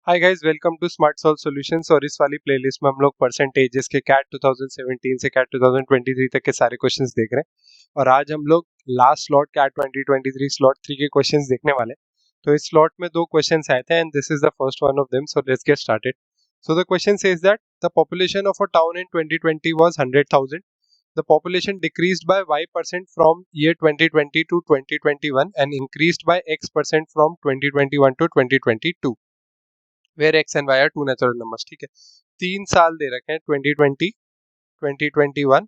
Hi guys, welcome to smart solve solutions. और इस वाली प्लेलिस्ट में हम लोग परसेंटेजेस के कैट 2017 से कैट 2023 तक के सारे क्वेश्चंस देख रहे हैं। और आज हम लोग लास्ट स्लॉट कैट 2023 स्लॉट 3 के क्वेश्चंस देखने वाले हैं। तो इस स्लॉट में दो क्वेश्चंस आए थे and this is the first one of them, so let's get started. So the question says that the population of a town in 2020 was 100,000. The population decreased by Y% from year 2020 to 2021 and increased by X% from 2021 to 2022. Where X and Y are two natural numbers. ठीक है, 3 साल दे रखे हैं 2020, 2021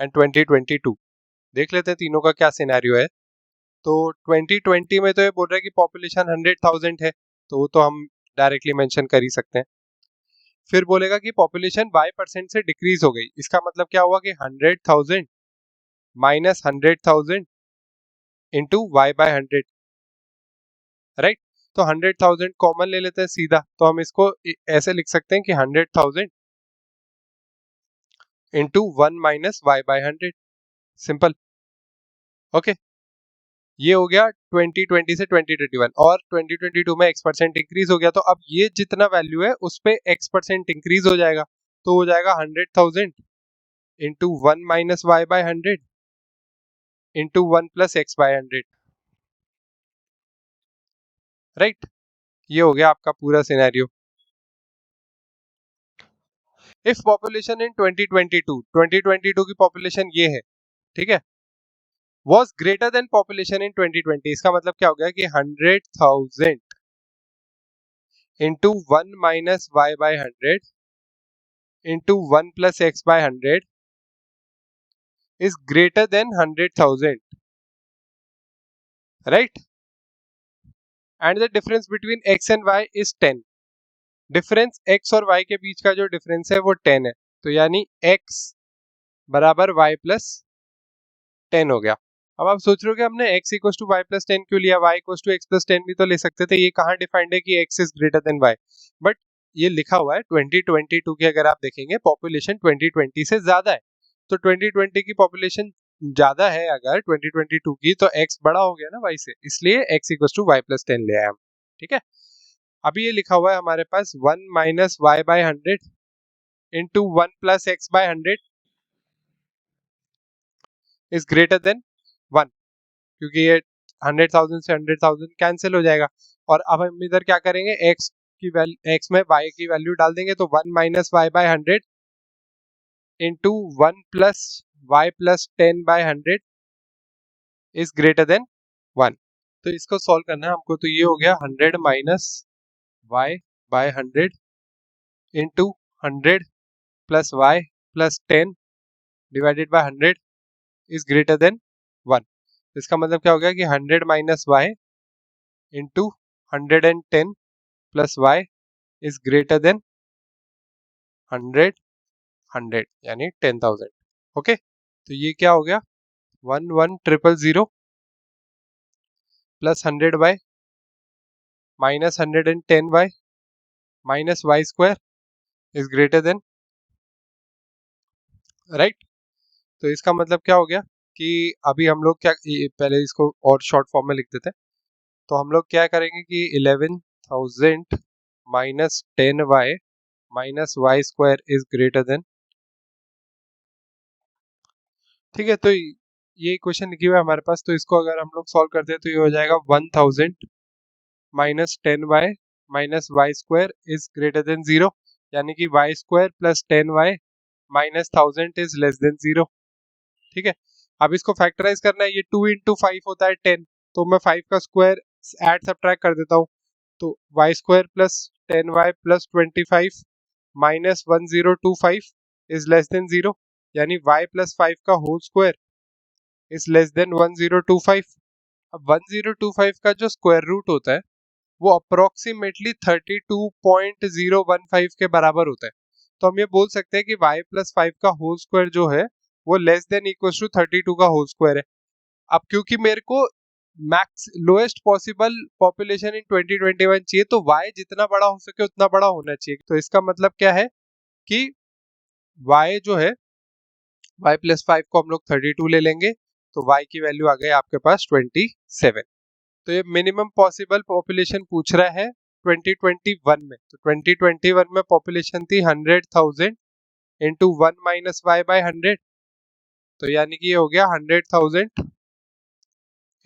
and 2022। देख लेते हैं तीनों का क्या सिनेरियो है। तो 2020 में तो ये बोल रहा है कि पॉपुलेशन 100,000 है, तो वो तो हम डायरेक्टली मेंशन कर ही सकते हैं। फिर बोलेगा कि पॉपुलेशन Y% से डिक्रीज हो गई। इसका मतलब क्या हुआ कि 100,000 माइनस 100,000 इंटू Y/100, राइट। तो 100,000 कॉमन ले लेते हैं सीधा, तो हम इसको ऐसे लिख सकते हैं कि 100,000 into 1 minus Y/100, simple. Okay, ये हो गया 2020 से 2021। और 2022 में X% इंक्रीज हो गया, तो अब ये जितना वैल्यू है उस पे X% इंक्रीज हो जाएगा, तो हो जाएगा 100,000 into 1 minus Y/100 into 1 plus X/100, right. ये हो गया आपका पूरा सिनेरियो। इफ पॉपुलेशन इन 2022 की पॉपुलेशन ये है, ठीक है, was greater than population in 2020, इसका मतलब क्या हो गया कि 100,000 into 1 minus Y/100 into 1 plus X/100 is greater than 100,000, right? And the difference between X and Y is 10. Difference X और Y के बीच का जो डिफरेंस है वो 10 है, तो यानी X बराबर Y प्लस 10 हो गया। अब आप सोच रहे हो कि हमने X equal to Y plus 10 क्यों लिया, Y equal to X plus 10 भी तो ले सकते थे। ये कहाँ डिफाइंड है कि X is greater than Y, but ये लिखा हुआ है 2022 की। अगर आप देखेंगे पॉपुलेशन 2020 से ज्यादा है, तो 2020 की पॉपुलेशन ज्यादा है अगर 2022 की, तो X बड़ा हो गया ना Y से, इसलिए X equal to Y plus 10 ले आए हम। ठीक है, अभी ये लिखा हुआ है हमारे पास 1 minus Y/100 into 1 plus X/100 is greater than 1, क्योंकि ये 100,000 से 100,000 कैंसिल हो जाएगा। और अब हम इधर क्या करेंगे, x में y की वैल्यू डाल देंगे, तो 1 minus Y/100 into 1 plus Y plus 10/100 is greater than 1। तो इसको सॉल्व करना है हमको, तो ये हो गया 100 minus Y/100 into 100 plus Y plus 10 divided by 100 is greater than 1। इसका मतलब क्या हो गया कि 100 minus Y into 110 plus Y is greater than 100 100, यानी 10,000। ओके, तो ये क्या हो गया 11,000 plus 100Y minus 110Y minus Y square is greater than, right. तो इसका मतलब क्या हो गया कि अभी हम लोग क्या, पहले इसको और शॉर्ट फॉर्म में लिख देते हैं। तो हम लोग क्या करेंगे कि 11,000 minus 10Y minus Y square is greater than, ठीक है। तो ये क्वेश्चन लिखी हुआ है हमारे पास, तो इसको अगर हम लोग सॉल्व करते हैं तो ये हो जाएगा 1000 minus 10Y minus Y square is greater than 0, यानी कि Y square plus 10Y minus 1000 is less than 0। ठीक है, अब इसको फैक्टराइज करना है। ये 2 इंटू 5 होता है 10, तो मैं 5 का स्क्वायर ऐड सब्ट्रैक्ट कर देता हूँ, तो Y square plus 10Y plus 25 minus 1025 is less than 0, यानी Y प्लस 5 का whole square is less than 1025। अब 1025 का जो स्क्वायर रूट होता है वो अप्रोक्सीमेटली 32.015 के बराबर होता है। तो हम ये बोल सकते हैं कि y प्लस 5 का होल स्क्वायर जो है वो लेस देन इक्वल टू 32 का होल स्क्वायर है। अब क्योंकि मेरे को max lowest possible population in 2021 चाहिए, तो y जितना बड़ा हो सके उतना बड़ा होना चाहिए। तो इसका मतलब क्या है कि y जो है, y प्लस 5 को हम लोग 32 ले लेंगे, तो y की वैल्यू आ गई आपके पास 27। तो ये मिनिमम पॉसिबल पॉपुलेशन पूछ रहा है 2021 में, तो 2021 में पॉपुलेशन थी 100,000 इंटू 1 - y/100, तो यानी कि ये हो गया 100,000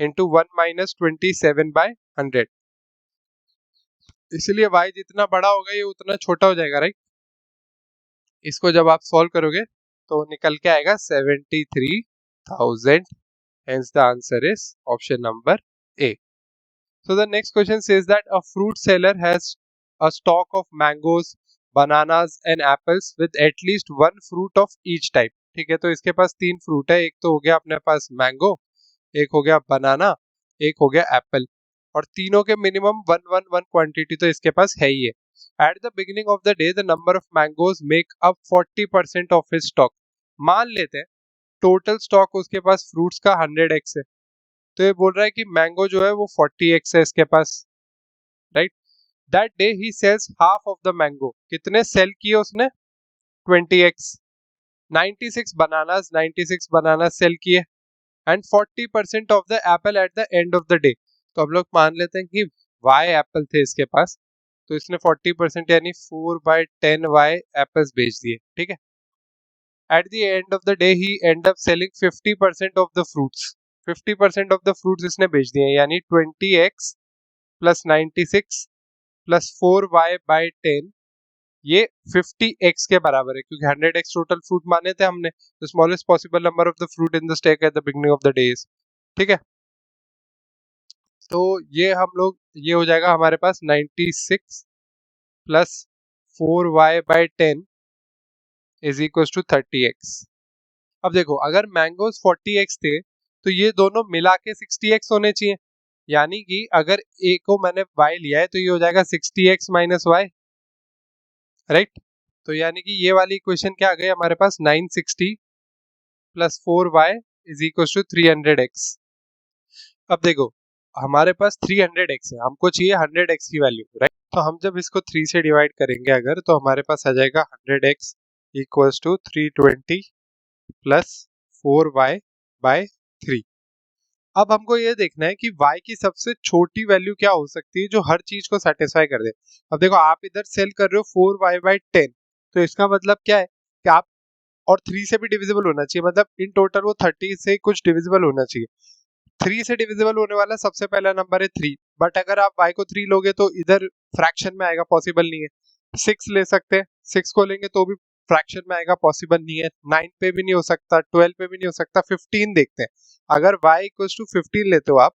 इंटू 1 - 27/100। इसलिए y जितना बड़ा होगा ये उतना छोटा हो जाएगा, राइट। इसको जब आप सॉल्व करोगे तो निकल के आएगा 73,000। Hence the answer is option number A. So the next question says that a fruit seller has a stock of mangoes, bananas and apples with at least one fruit of each type. ठीक है, तो इसके पास 3 fruit है, एक तो हो गया अपने पास मैंगो, एक हो गया बनाना, एक हो गया एप्पल, और तीनों के मिनिमम 1 क्वांटिटी तो इसके पास है ही है। At the beginning of the day, the number of mangoes make up 40% of his stock. मान लेते हैं टोटल स्टॉक उसके पास फ्रूट्स का 100x है, तो ये बोल रहा है कि मैंगो जो है वो 40x है इसके पास, right. That day he sells half of the mango, कितने सेल किए उसने? 20x। 96 बनाना सेल किए and 40% of the apple at the end of the day. तो हम लोग मान लेते हैं कि y एप्पल थे इसके पास, तो इसने 40% यानी 4/10 y एप्पल्स बेच दिए, ठीक है। At the end of the day he end up selling 50% of the fruits. 50% of the fruits इसने बेच दिए, यानी 20x plus 96 plus 4y/10 ये 50x के बराबर है, क्योंकि 100x टोटल फ्रूट माने थे हमने। The smallest possible number of the fruit in the stack at the beginning of the day is, ठीक है। तो ये हम लोग, ये हो जाएगा हमारे पास 96 plus 4y/10 is equal to 30x। अब देखो अगर मैंगोज 40x थे तो ये दोनों मिला के 60x होने चाहिए, यानी कि अगर ए को मैंने y लिया है तो ये हो जाएगा 60x - y, राइट। तो यानी कि ये वाली इक्वेशन क्या आ गई हमारे पास, 960 plus 4y is equal to 300x। अब देखो हमारे पास 300x है, हमको चाहिए 100x की वैल्यू, राइट। तो हम जब इसको 3 से डिवाइड करेंगे अगर, तो हमारे पास आ जाएगा 100x equals to 320 plus 4y/3। अब हमको ये देखना है कि y की सबसे छोटी वैल्यू क्या हो सकती है जो हर चीज को सेटिस्फाई कर दे। अब देखो आप इधर सेल कर रहे हो 4y/10, तो इसका मतलब क्या है कि आप, और 3 से भी डिविजिबल होना चाहिए, मतलब इन टोटल वो 30 से कुछ डिविजिबल होना चाहिए। 3 से डिविजिबल होने वाला सबसे पहला नंबर है 3, बट अगर आप y को 3 लोगे तो इधर फ्रैक्शन में आएगा, पॉसिबल नहीं है। 6 ले सकते हैं, 6 को लेंगे तो भी फ्रैक्शन में आएगा, पॉसिबल नहीं है। 9 पे भी नहीं हो सकता, 12 पे भी नहीं हो सकता। 15 देखते हैं, अगर y इक्वल्स टू 15 लेते हो आप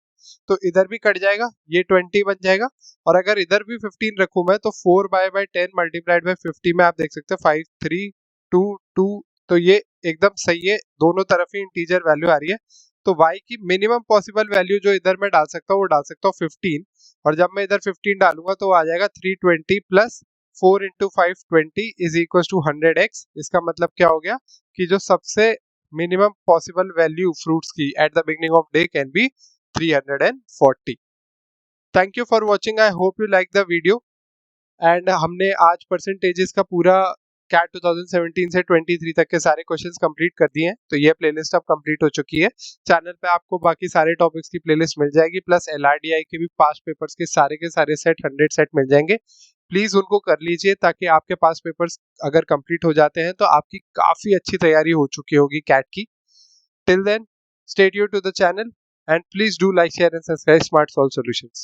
तो इधर भी कट जाएगा, ये 20 बन जाएगा, और अगर इधर भी 15 रखूं मैं तो 4y/10 मल्टीप्लाइड बाय 50 में आप देख सकते हैं 5 3 2 2, तो ये एकदम सही है, दोनों तरफ ही इंटीजर वैल्यू आ रही है। तो y की मिनिमम पॉसिबल वैल्यू जो इधर मैं डाल सकता हूँ वो डाल सकता हूँ 15, और जब मैं इधर 15 डालूंगा तो आ जाएगा 320 plus 4 into 520 is equal to 100x। इसका मतलब क्या हो गया कि जो सबसे मिनिमम पॉसिबल वैल्यू फ्रूट्स की at the beginning of day can be 340। Thank you for watching, I hope you like the video. And हमने आज परसेंटेजेस का पूरा कैट 2017 से 23 तक के सारे क्वेश्चंस कंप्लीट कर दिए हैं, तो ये प्लेलिस्ट अब कंप्लीट हो चुकी है। चैनल पे आपको बाकी सारे टॉपिक्स की प्लेलिस्ट मिल जाएगी, प्लस LRDI के भी पास्ट पेपर्स के सारे सेट 100 सेट मिल जाएंगे। प्लीज उनको कर लीजिए ताकि आपके पास पेपर्स अगर कंप्लीट हो जाते हैं तो आपकी काफी अच्छी तैयारी हो चुकी होगी कैट की। Till then stay tuned to the channel and please do like share and subscribe smart solve solutions.